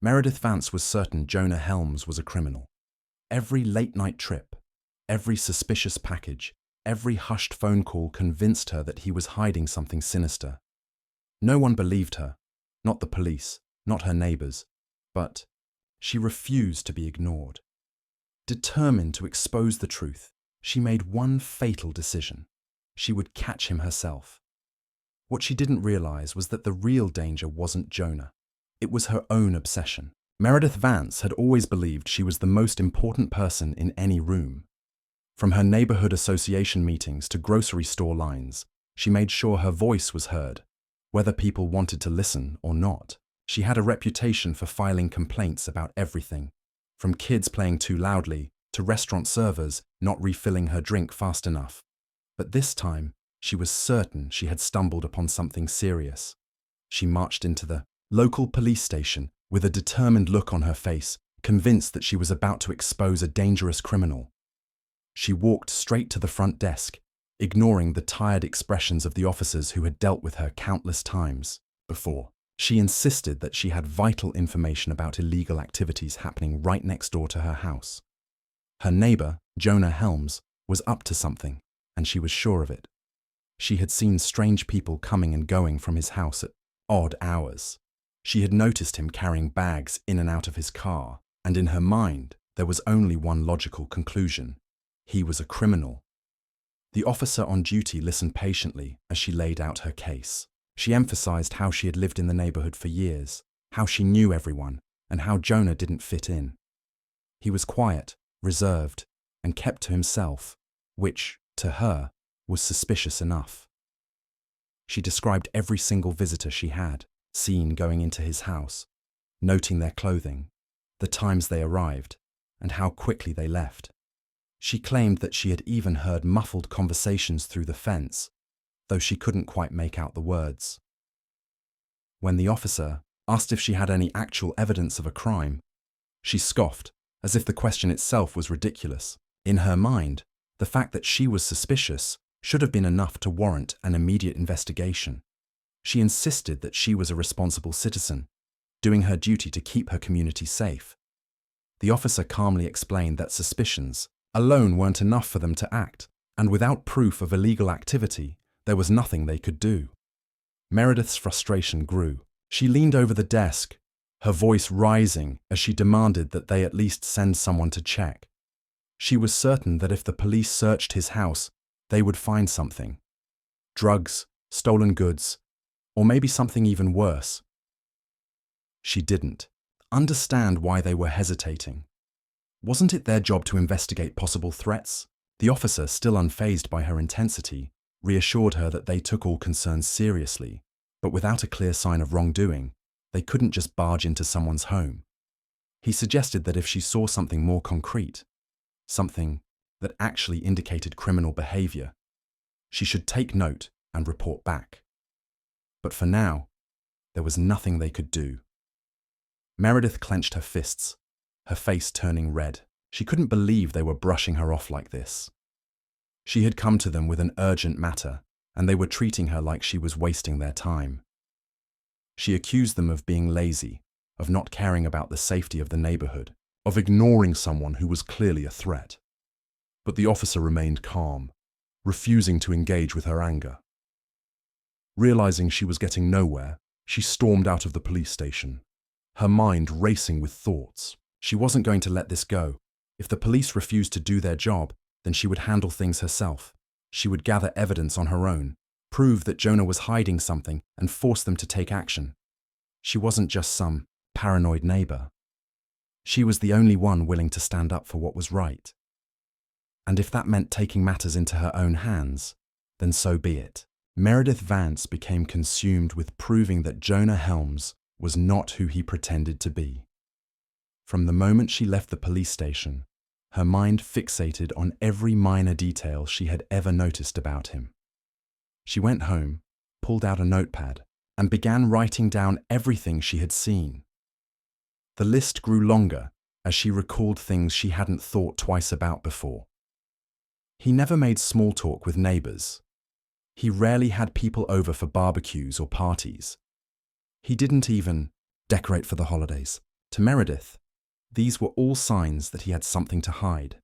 Meredith Vance was certain Jonah Helms was a criminal. Every late-night trip, every suspicious package, every hushed phone call convinced her that he was hiding something sinister. No one believed her, not the police, not her neighbors, but she refused to be ignored. Determined to expose the truth, she made one fatal decision. She would catch him herself. What she didn't realize was that the real danger wasn't Jonah. It was her own obsession. Meredith Vance had always believed she was the most important person in any room. From her neighborhood association meetings to grocery store lines, she made sure her voice was heard, whether people wanted to listen or not. She had a reputation for filing complaints about everything, from kids playing too loudly to restaurant servers not refilling her drink fast enough. But this time, she was certain she had stumbled upon something serious. She marched into the local police station with a determined look on her face, convinced that she was about to expose a dangerous criminal. She walked straight to the front desk, ignoring the tired expressions of the officers who had dealt with her countless times before. She insisted that she had vital information about illegal activities happening right next door to her house. Her neighbor, Jonah Helms, was up to something, and she was sure of it. She had seen strange people coming and going from his house at odd hours. She had noticed him carrying bags in and out of his car, and in her mind, there was only one logical conclusion. He was a criminal. The officer on duty listened patiently as she laid out her case. She emphasized how she had lived in the neighborhood for years, how she knew everyone, and how Jonah didn't fit in. He was quiet, reserved, and kept to himself, which, to her, was suspicious enough. She described every single visitor she had seen going into his house, noting their clothing, the times they arrived, and how quickly they left. She claimed that she had even heard muffled conversations through the fence, though she couldn't quite make out the words. When the officer asked if she had any actual evidence of a crime, she scoffed, as if the question itself was ridiculous. In her mind, the fact that she was suspicious should have been enough to warrant an immediate investigation. She insisted that she was a responsible citizen, doing her duty to keep her community safe. The officer calmly explained that suspicions alone weren't enough for them to act, and without proof of illegal activity, there was nothing they could do. Meredith's frustration grew. She leaned over the desk, her voice rising as she demanded that they at least send someone to check. She was certain that if the police searched his house, they would find something. Drugs, stolen goods, or maybe something even worse. She didn't understand why they were hesitating. Wasn't it their job to investigate possible threats? The officer, still unfazed by her intensity, reassured her that they took all concerns seriously, but without a clear sign of wrongdoing, they couldn't just barge into someone's home. He suggested that if she saw something more concrete, something that actually indicated criminal behavior, she should take note and report back. But for now, there was nothing they could do. Meredith clenched her fists, her face turning red. She couldn't believe they were brushing her off like this. She had come to them with an urgent matter, and they were treating her like she was wasting their time. She accused them of being lazy, of not caring about the safety of the neighborhood, of ignoring someone who was clearly a threat. But the officer remained calm, refusing to engage with her anger. Realizing she was getting nowhere, she stormed out of the police station, her mind racing with thoughts. She wasn't going to let this go. If the police refused to do their job, then she would handle things herself. She would gather evidence on her own, prove that Jonah was hiding something, and force them to take action. She wasn't just some paranoid neighbor. She was the only one willing to stand up for what was right. And if that meant taking matters into her own hands, then so be it. Meredith Vance became consumed with proving that Jonah Helms was not who he pretended to be. From the moment she left the police station, her mind fixated on every minor detail she had ever noticed about him. She went home, pulled out a notepad, and began writing down everything she had seen. The list grew longer as she recalled things she hadn't thought twice about before. He never made small talk with neighbors. He rarely had people over for barbecues or parties. He didn't even decorate for the holidays, To Meredith, these were all signs that he had something to hide.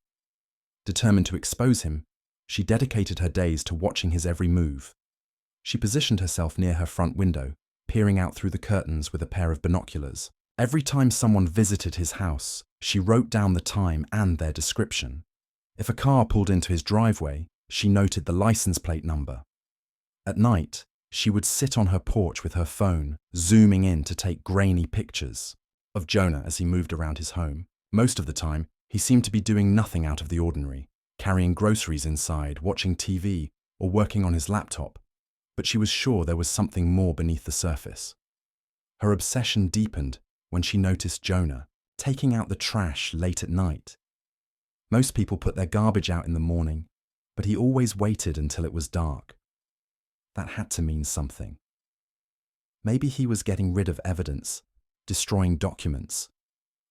Determined to expose him, she dedicated her days to watching his every move. She positioned herself near her front window, peering out through the curtains with a pair of binoculars. Every time someone visited his house, she wrote down the time and their description. If a car pulled into his driveway, she noted the license plate number. At night, she would sit on her porch with her phone, zooming in to take grainy pictures of Jonah as he moved around his home. Most of the time, he seemed to be doing nothing out of the ordinary, carrying groceries inside, watching TV, or working on his laptop. But she was sure there was something more beneath the surface. Her obsession deepened when she noticed Jonah taking out the trash late at night. Most people put their garbage out in the morning, but he always waited until it was dark. That had to mean something. Maybe he was getting rid of evidence, destroying documents,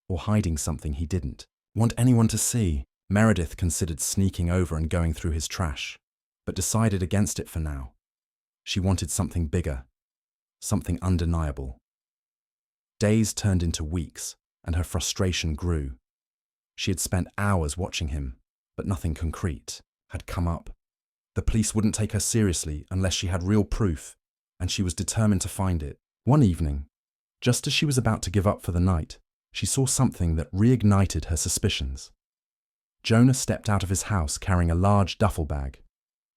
or hiding something he didn't want anyone to see. Meredith considered sneaking over and going through his trash, but decided against it for now. She wanted something bigger, something undeniable. Days turned into weeks, and her frustration grew. She had spent hours watching him, but nothing concrete had come up. The police wouldn't take her seriously unless she had real proof, and she was determined to find it. One evening, just as she was about to give up for the night, she saw something that reignited her suspicions. Jonah stepped out of his house carrying a large duffel bag.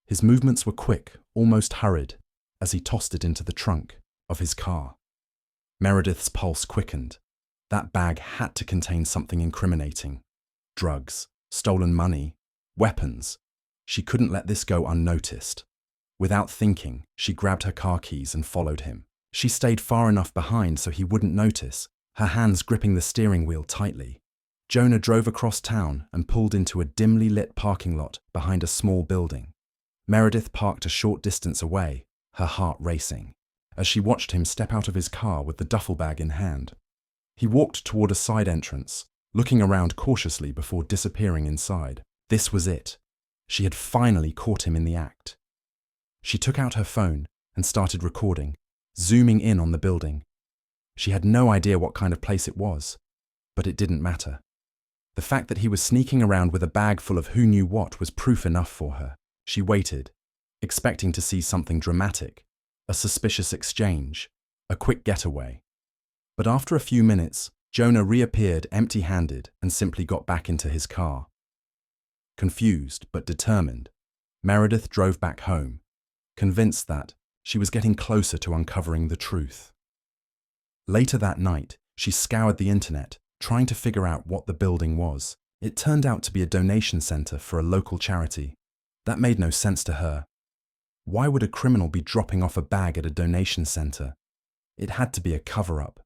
His movements were quick, almost hurried, as he tossed it into the trunk of his car. Meredith's pulse quickened. That bag had to contain something incriminating. Drugs, stolen money, weapons. She couldn't let this go unnoticed. Without thinking, she grabbed her car keys and followed him. She stayed far enough behind so he wouldn't notice, her hands gripping the steering wheel tightly. Jonah drove across town and pulled into a dimly lit parking lot behind a small building. Meredith parked a short distance away, her heart racing, as she watched him step out of his car with the duffel bag in hand. He walked toward a side entrance, looking around cautiously before disappearing inside. This was it. She had finally caught him in the act. She took out her phone and started recording, zooming in on the building. She had no idea what kind of place it was, but it didn't matter. The fact that he was sneaking around with a bag full of who knew what was proof enough for her. She waited, expecting to see something dramatic, a suspicious exchange, a quick getaway. But after a few minutes, Jonah reappeared empty-handed and simply got back into his car. Confused but determined, Meredith drove back home, convinced that she was getting closer to uncovering the truth. Later that night, she scoured the internet, trying to figure out what the building was. It turned out to be a donation center for a local charity. That made no sense to her. Why would a criminal be dropping off a bag at a donation center? It had to be a cover-up.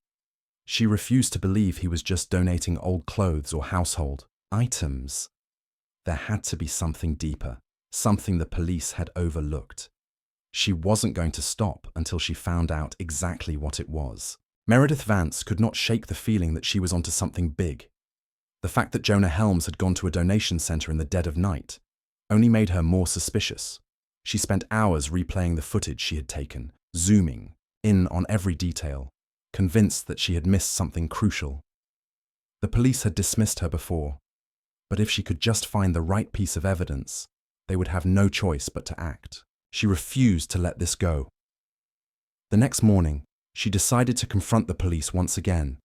She refused to believe he was just donating old clothes or household items. There had to be something deeper, something the police had overlooked. She wasn't going to stop until she found out exactly what it was. Meredith Vance could not shake the feeling that she was onto something big. The fact that Jonah Helms had gone to a donation center in the dead of night only made her more suspicious. She spent hours replaying the footage she had taken, zooming in on every detail, convinced that she had missed something crucial. The police had dismissed her before, but if she could just find the right piece of evidence, they would have no choice but to act. She refused to let this go. The next morning, she decided to confront the police once again.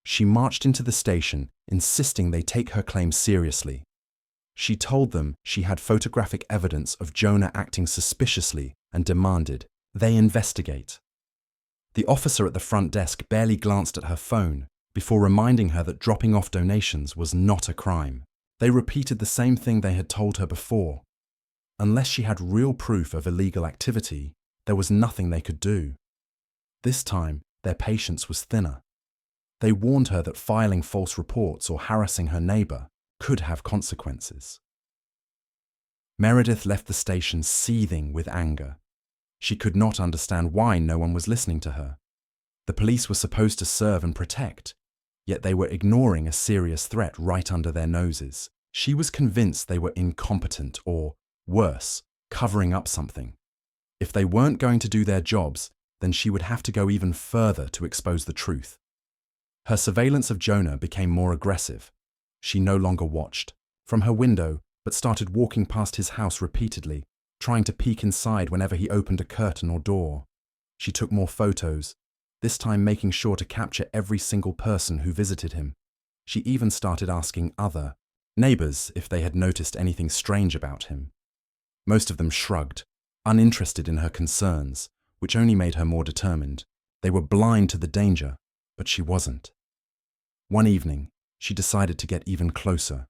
She marched into the station, insisting they take her claims seriously. She told them she had photographic evidence of Jonah acting suspiciously and demanded they investigate. The officer at the front desk barely glanced at her phone before reminding her that dropping off donations was not a crime. They repeated the same thing they had told her before. Unless she had real proof of illegal activity, there was nothing they could do. This time, their patience was thinner. They warned her that filing false reports or harassing her neighbor could have consequences. Meredith left the station seething with anger. She could not understand why no one was listening to her. The police were supposed to serve and protect, yet they were ignoring a serious threat right under their noses. She was convinced they were incompetent or, worse, covering up something. If they weren't going to do their jobs, then she would have to go even further to expose the truth. Her surveillance of Jonah became more aggressive. She no longer watched from her window, but started walking past his house repeatedly, trying to peek inside whenever he opened a curtain or door. She took more photos, this time making sure to capture every single person who visited him. She even started asking other neighbors if they had noticed anything strange about him. Most of them shrugged, uninterested in her concerns, which only made her more determined. They were blind to the danger, but she wasn't. One evening, she decided to get even closer.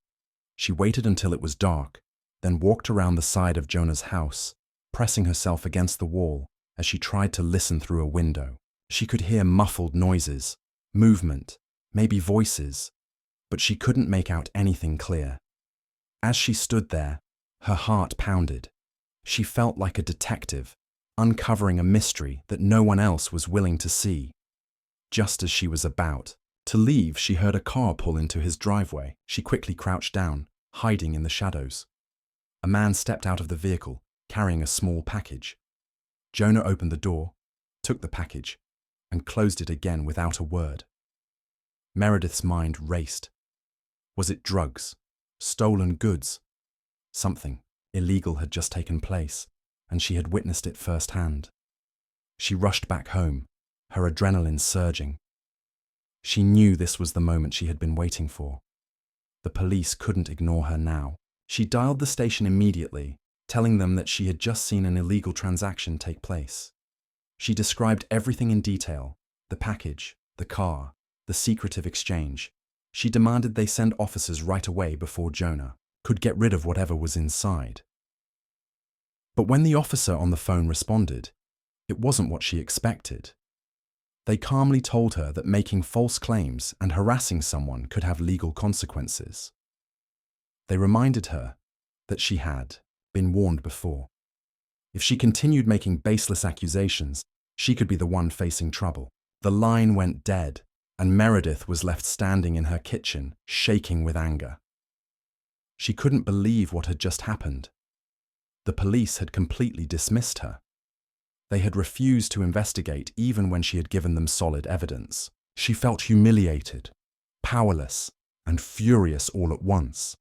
She waited until it was dark, then walked around the side of Jonah's house, pressing herself against the wall as she tried to listen through a window. She could hear muffled noises, movement, maybe voices, but she couldn't make out anything clear. As she stood there, her heart pounded. She felt like a detective, uncovering a mystery that no one else was willing to see. Just as she was about to leave, she heard a car pull into his driveway. She quickly crouched down, hiding in the shadows. A man stepped out of the vehicle, carrying a small package. Jonah opened the door, took the package, and closed it again without a word. Meredith's mind raced. Was it drugs? Stolen goods? Something illegal had just taken place, and she had witnessed it firsthand. She rushed back home, her adrenaline surging. She knew this was the moment she had been waiting for. The police couldn't ignore her now. She dialed the station immediately, telling them that she had just seen an illegal transaction take place. She described everything in detail: the package, the car, the secretive exchange. She demanded they send officers right away before Jonah could get rid of whatever was inside. But when the officer on the phone responded, it wasn't what she expected. They calmly told her that making false claims and harassing someone could have legal consequences. They reminded her that she had been warned before. If she continued making baseless accusations, she could be the one facing trouble. The line went dead, and Meredith was left standing in her kitchen, shaking with anger. She couldn't believe what had just happened. The police had completely dismissed her. They had refused to investigate even when she had given them solid evidence. She felt humiliated, powerless, and furious all at once.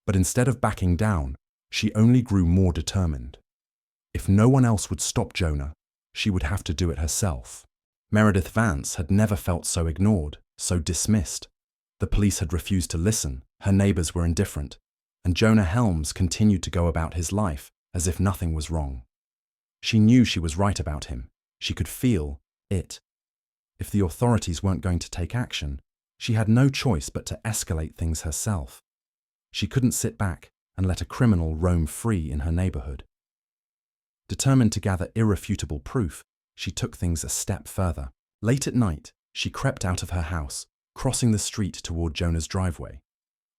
But instead of backing down, she only grew more determined. If no one else would stop Jonah, she would have to do it herself. Meredith Vance had never felt so ignored, so dismissed. The police had refused to listen, her neighbors were indifferent, and Jonah Helms continued to go about his life as if nothing was wrong. She knew she was right about him. She could feel it. If the authorities weren't going to take action, she had no choice but to escalate things herself. She couldn't sit back and let a criminal roam free in her neighborhood. Determined to gather irrefutable proof, she took things a step further. Late at night, she crept out of her house, crossing the street toward Jonah's driveway.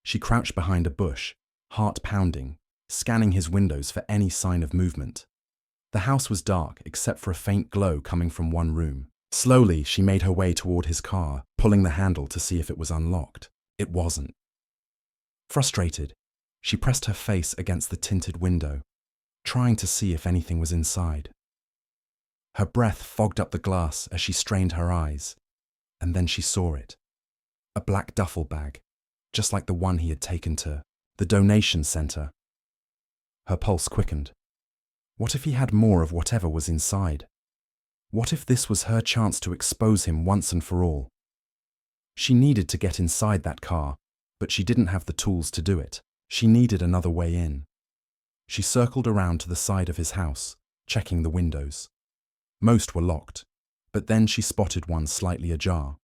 She crouched behind a bush, heart pounding, scanning his windows for any sign of movement. The house was dark except for a faint glow coming from one room. Slowly, she made her way toward his car, pulling the handle to see if it was unlocked. It wasn't. Frustrated, she pressed her face against the tinted window, trying to see if anything was inside. Her breath fogged up the glass as she strained her eyes, and then she saw it. A black duffel bag, just like the one he had taken to the donation center. Her pulse quickened. What if he had more of whatever was inside? What if this was her chance to expose him once and for all? She needed to get inside that car, but she didn't have the tools to do it. She needed another way in. She circled around to the side of his house, checking the windows. Most were locked, but then she spotted one slightly ajar.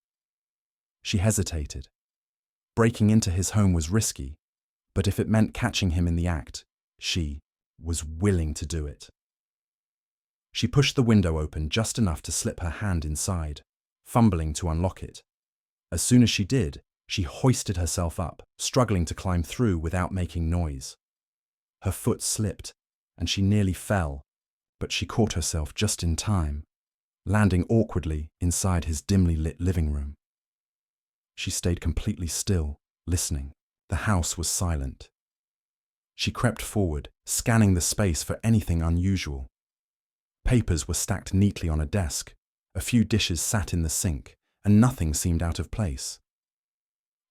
She hesitated. Breaking into his home was risky, but if it meant catching him in the act, she was willing to do it. She pushed the window open just enough to slip her hand inside, fumbling to unlock it. As soon as she did, she hoisted herself up, struggling to climb through without making noise. Her foot slipped, and she nearly fell, but she caught herself just in time, landing awkwardly inside his dimly lit living room. She stayed completely still, listening. The house was silent. She crept forward, scanning the space for anything unusual. Papers were stacked neatly on a desk, a few dishes sat in the sink, and nothing seemed out of place.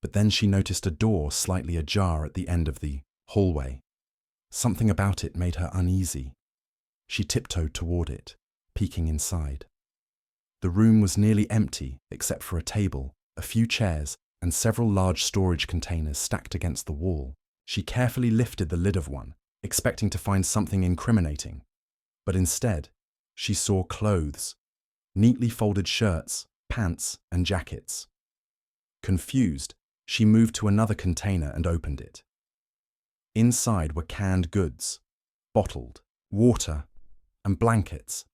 But then she noticed a door slightly ajar at the end of the hallway. Something about it made her uneasy. She tiptoed toward it, peeking inside. The room was nearly empty except for a table, a few chairs, and several large storage containers stacked against the wall. She carefully lifted the lid of one, expecting to find something incriminating. But instead, she saw clothes, neatly folded shirts, pants, and jackets. Confused, she moved to another container and opened it. Inside were canned goods, bottled, water, and blankets.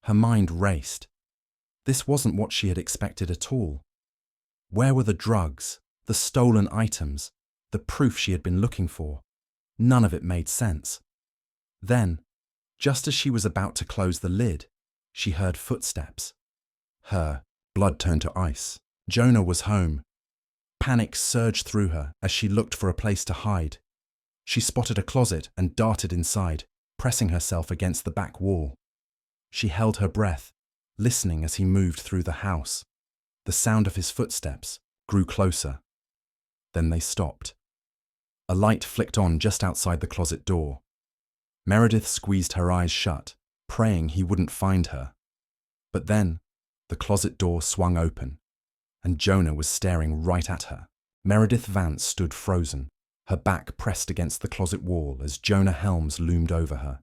Her mind raced. This wasn't what she had expected at all. Where were the drugs, the stolen items, the proof she had been looking for? None of it made sense. Then, just as she was about to close the lid, she heard footsteps. Her blood turned to ice. Jonah was home. Panic surged through her as she looked for a place to hide. She spotted a closet and darted inside, pressing herself against the back wall. She held her breath, listening as he moved through the house. The sound of his footsteps grew closer. Then they stopped. A light flicked on just outside the closet door. Meredith squeezed her eyes shut, praying he wouldn't find her. But then, the closet door swung open, and Jonah was staring right at her. Meredith Vance stood frozen, her back pressed against the closet wall as Jonah Helms loomed over her.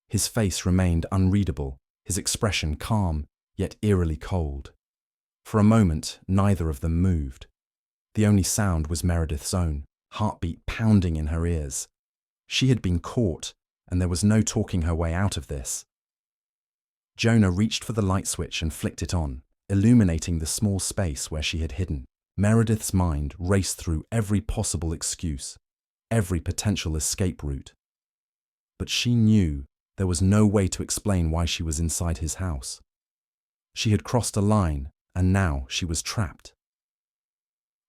His face remained unreadable, his expression calm, yet eerily cold. For a moment, neither of them moved. The only sound was Meredith's own, heartbeat pounding in her ears. She had been caught, and there was no talking her way out of this. Jonah reached for the light switch and flicked it on, illuminating the small space where she had hidden. Meredith's mind raced through every possible excuse, every potential escape route. But she knew there was no way to explain why she was inside his house. She had crossed a line, and now she was trapped.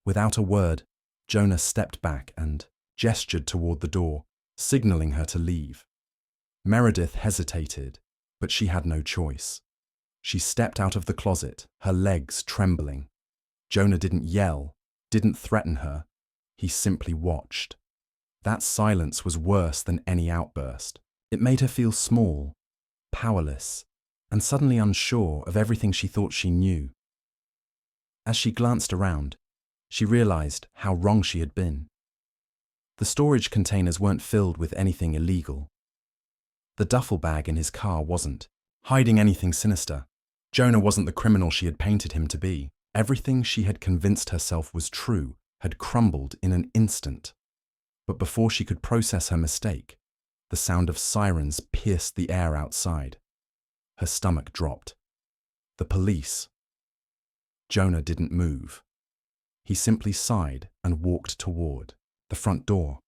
Without a word, Jonah stepped back and gestured toward the door, signaling her to leave. Meredith hesitated, but she had no choice. She stepped out of the closet, her legs trembling. Jonah didn't yell, didn't threaten her. He simply watched. That silence was worse than any outburst. It made her feel small, powerless, and suddenly unsure of everything she thought she knew. As she glanced around, she realized how wrong she had been. The storage containers weren't filled with anything illegal. The duffel bag in his car wasn't hiding anything sinister. Jonah wasn't the criminal she had painted him to be. Everything she had convinced herself was true had crumbled in an instant. But before she could process her mistake, the sound of sirens pierced the air outside. Her stomach dropped. The police. Jonah didn't move. He simply sighed and walked toward the front door.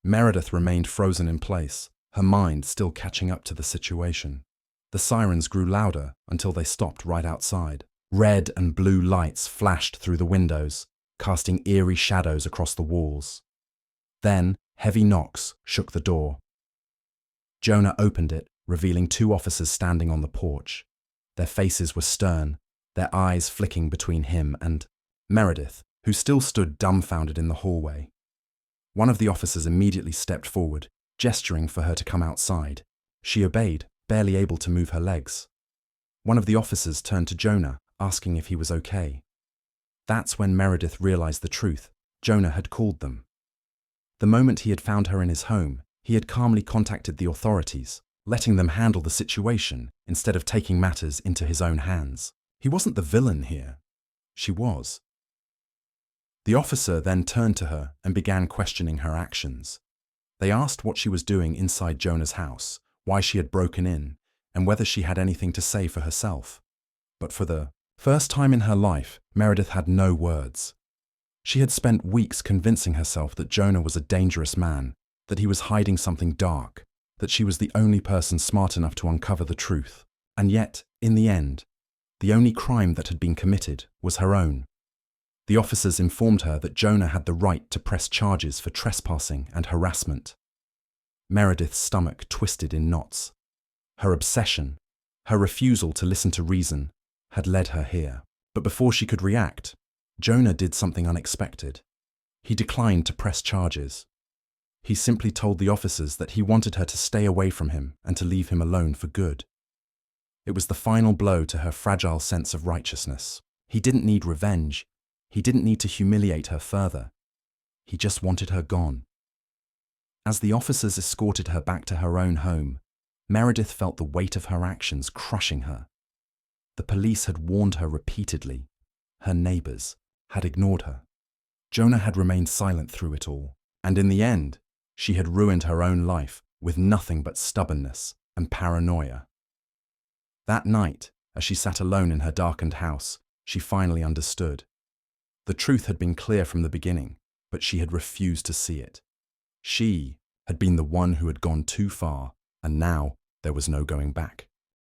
Meredith remained frozen in place, her mind still catching up to the situation. The sirens grew louder until they stopped right outside. Red and blue lights flashed through the windows, casting eerie shadows across the walls. Then, heavy knocks shook the door. Jonah opened it, revealing two officers standing on the porch. Their faces were stern, their eyes flicking between him and Meredith, who still stood dumbfounded in the hallway. One of the officers immediately stepped forward, gesturing for her to come outside. She obeyed, barely able to move her legs. One of the officers turned to Jonah, asking if he was okay. That's when Meredith realized the truth. Jonah had called them. The moment he had found her in his home, he had calmly contacted the authorities, letting them handle the situation instead of taking matters into his own hands. He wasn't the villain here. She was. The officer then turned to her and began questioning her actions. They asked what she was doing inside Jonah's house, why she had broken in, and whether she had anything to say for herself. But for the first time in her life, Meredith had no words. She had spent weeks convincing herself that Jonah was a dangerous man, that he was hiding something dark, that she was the only person smart enough to uncover the truth. And yet, in the end, the only crime that had been committed was her own. The officers informed her that Jonah had the right to press charges for trespassing and harassment. Meredith's stomach twisted in knots. Her obsession, her refusal to listen to reason, had led her here. But before she could react, Jonah did something unexpected. He declined to press charges. He simply told the officers that he wanted her to stay away from him and to leave him alone for good. It was the final blow to her fragile sense of righteousness. He didn't need revenge. He didn't need to humiliate her further. He just wanted her gone. As the officers escorted her back to her own home, Meredith felt the weight of her actions crushing her. The police had warned her repeatedly. Her neighbors had ignored her. Jonah had remained silent through it all, and in the end, she had ruined her own life with nothing but stubbornness and paranoia. That night, as she sat alone in her darkened house, she finally understood. The truth had been clear from the beginning, but she had refused to see it. She had been the one who had gone too far, and now there was no going back.